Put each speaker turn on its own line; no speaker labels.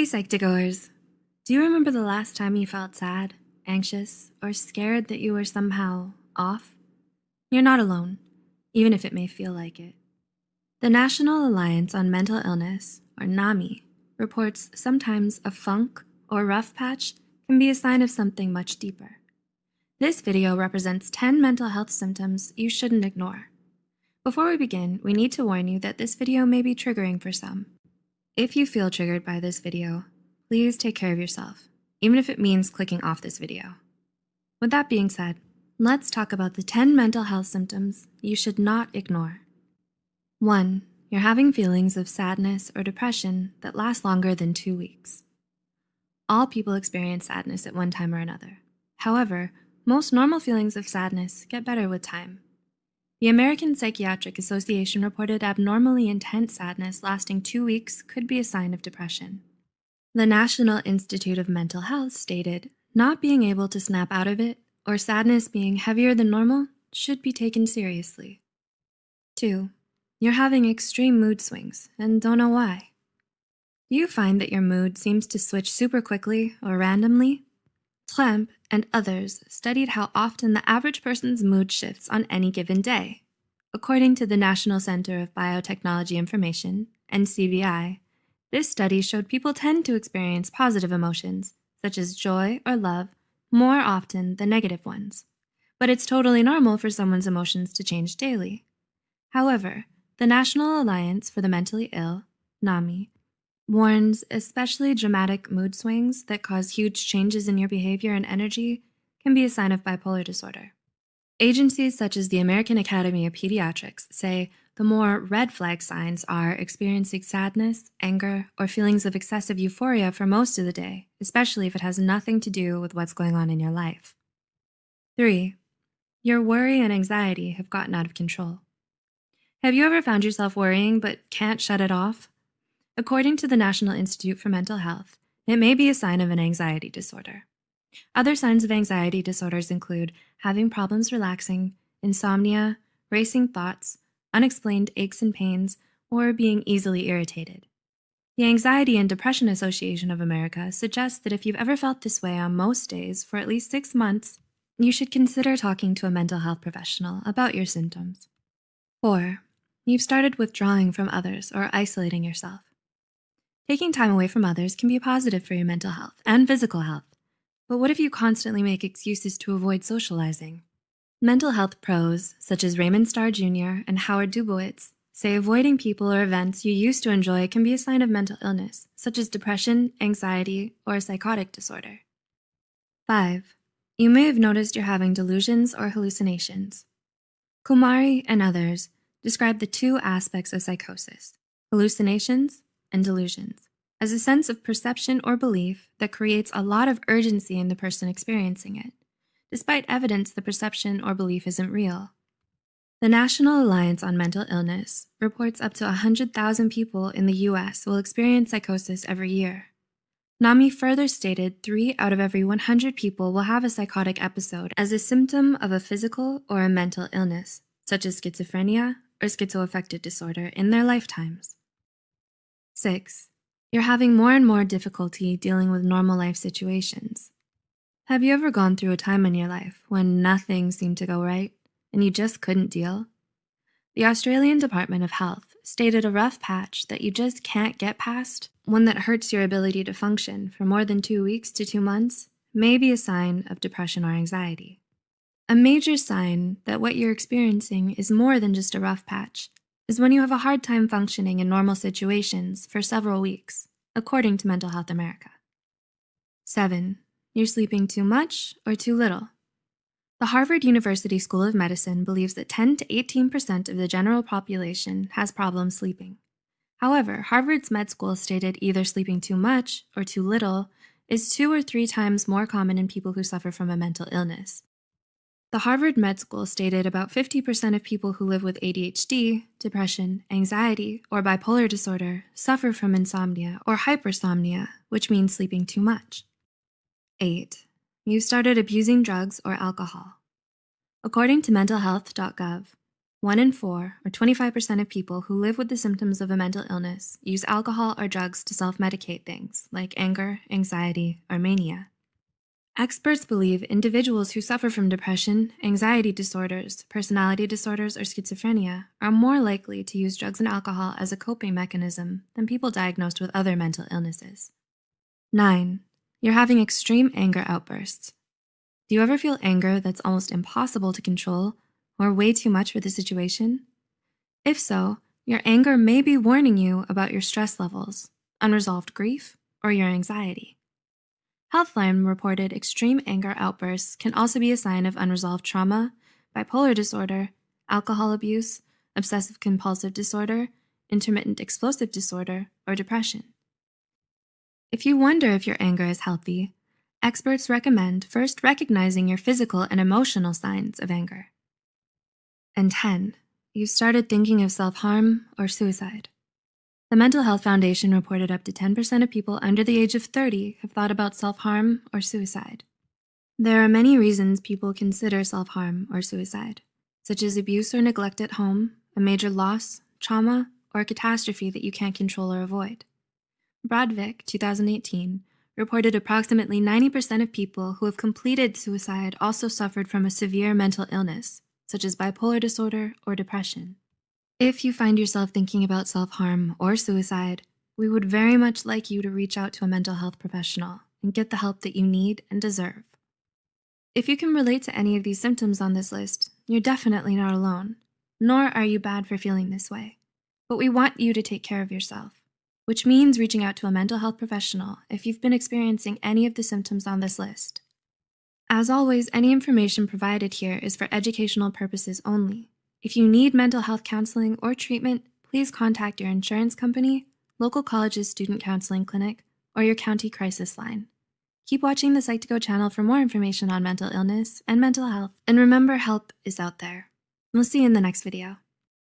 Psych2Goers, do you remember the last time you felt sad, anxious, or scared that you were somehow off? You're not alone, even if it may feel like it. The National Alliance on Mental Illness, or NAMI, reports sometimes a funk or rough patch can be a sign of something much deeper. This video represents 10 mental health symptoms you shouldn't ignore. Before we begin, we need to warn you that this video may be triggering for some. If you feel triggered by this video, please take care of yourself, even if it means clicking off this video. With that being said, let's talk about the 10 mental health symptoms you should not ignore. 1. You're having feelings of sadness or depression that last longer than 2 weeks. All people experience sadness at one time or another. However, most normal feelings of sadness get better with time. The American Psychiatric Association reported abnormally intense sadness lasting 2 weeks could be a sign of depression. The National Institute of Mental Health stated, not being able to snap out of it or sadness being heavier than normal should be taken seriously. 2. You're having extreme mood swings and don't know why. Do you find that your mood seems to switch super quickly or randomly? Tremp and others studied how often the average person's mood shifts on any given day. According to the National Center of Biotechnology Information, NCBI, this study showed people tend to experience positive emotions, such as joy or love, more often than negative ones. But it's totally normal for someone's emotions to change daily. However, the National Alliance for the Mentally Ill, NAMI, warns especially dramatic mood swings that cause huge changes in your behavior and energy can be a sign of bipolar disorder. Agencies such as the American Academy of Pediatrics say the more red flag signs are experiencing sadness, anger, or feelings of excessive euphoria for most of the day, especially if it has nothing to do with what's going on in your life. 3. Your worry and anxiety have gotten out of control. Have you ever found yourself worrying but can't shut it off? According to the National Institute for Mental Health, it may be a sign of an anxiety disorder. Other signs of anxiety disorders include having problems relaxing, insomnia, racing thoughts, unexplained aches and pains, or being easily irritated. The Anxiety and Depression Association of America suggests that if you've ever felt this way on most days for at least 6 months, you should consider talking to a mental health professional about your symptoms. 4. You've started withdrawing from others or isolating yourself. Taking time away from others can be positive for your mental health and physical health. But what if you constantly make excuses to avoid socializing? Mental health pros, such as Raymond Starr Jr. and Howard Dubowitz, say avoiding people or events you used to enjoy can be a sign of mental illness, such as depression, anxiety, or a psychotic disorder. 5. You may have noticed you're having delusions or hallucinations. Kumari and others describe the two aspects of psychosis, hallucinations and delusions, as a sense of perception or belief that creates a lot of urgency in the person experiencing it, despite evidence the perception or belief isn't real. The National Alliance on Mental Illness reports up to 100,000 people in the US will experience psychosis every year. NAMI further stated 3 out of every 100 people will have a psychotic episode as a symptom of a physical or a mental illness, such as schizophrenia or schizoaffective disorder, in their lifetimes. 6. You're having more and more difficulty dealing with normal life situations. Have you ever gone through a time in your life when nothing seemed to go right and you just couldn't deal? The Australian Department of Health stated a rough patch that you just can't get past, one that hurts your ability to function for more than 2 weeks to 2 months, may be a sign of depression or anxiety. A major sign that what you're experiencing is more than just a rough patch is when you have a hard time functioning in normal situations for several weeks, according to Mental Health America. 7. You're sleeping too much or too little. The Harvard University School of Medicine believes that 10 to 18% of the general population has problems sleeping. However, Harvard's med school stated either sleeping too much or too little is 2 or 3 times more common in people who suffer from a mental illness. The Harvard Med School stated about 50% of people who live with ADHD, depression, anxiety, or bipolar disorder suffer from insomnia or hypersomnia, which means sleeping too much. 8. You started abusing drugs or alcohol. According to mentalhealth.gov, 1 in 4, or 25% of people who live with the symptoms of a mental illness use alcohol or drugs to self-medicate things like anger, anxiety, or mania. Experts believe individuals who suffer from depression, anxiety disorders, personality disorders, or schizophrenia are more likely to use drugs and alcohol as a coping mechanism than people diagnosed with other mental illnesses. 9. You're having extreme anger outbursts. Do you ever feel anger that's almost impossible to control or way too much for the situation? If so, your anger may be warning you about your stress levels, unresolved grief, or your anxiety. Healthline reported extreme anger outbursts can also be a sign of unresolved trauma, bipolar disorder, alcohol abuse, obsessive compulsive disorder, intermittent explosive disorder, or depression. If you wonder if your anger is healthy, experts recommend first recognizing your physical and emotional signs of anger. And 10, you've started thinking of self-harm or suicide. The Mental Health Foundation reported up to 10% of people under the age of 30 have thought about self-harm or suicide. There are many reasons people consider self-harm or suicide, such as abuse or neglect at home, a major loss, trauma, or a catastrophe that you can't control or avoid. Brodvik, 2018, reported approximately 90% of people who have completed suicide also suffered from a severe mental illness, such as bipolar disorder or depression. If you find yourself thinking about self-harm or suicide, we would very much like you to reach out to a mental health professional and get the help that you need and deserve. If you can relate to any of these symptoms on this list, you're definitely not alone, nor are you bad for feeling this way. But we want you to take care of yourself, which means reaching out to a mental health professional if you've been experiencing any of the symptoms on this list. As always, any information provided here is for educational purposes only. If you need mental health counseling or treatment, please contact your insurance company, local college's student counseling clinic, or your county crisis line. Keep watching the Psych2Go channel for more information on mental illness and mental health, and remember, help is out there. We'll see you in the next video.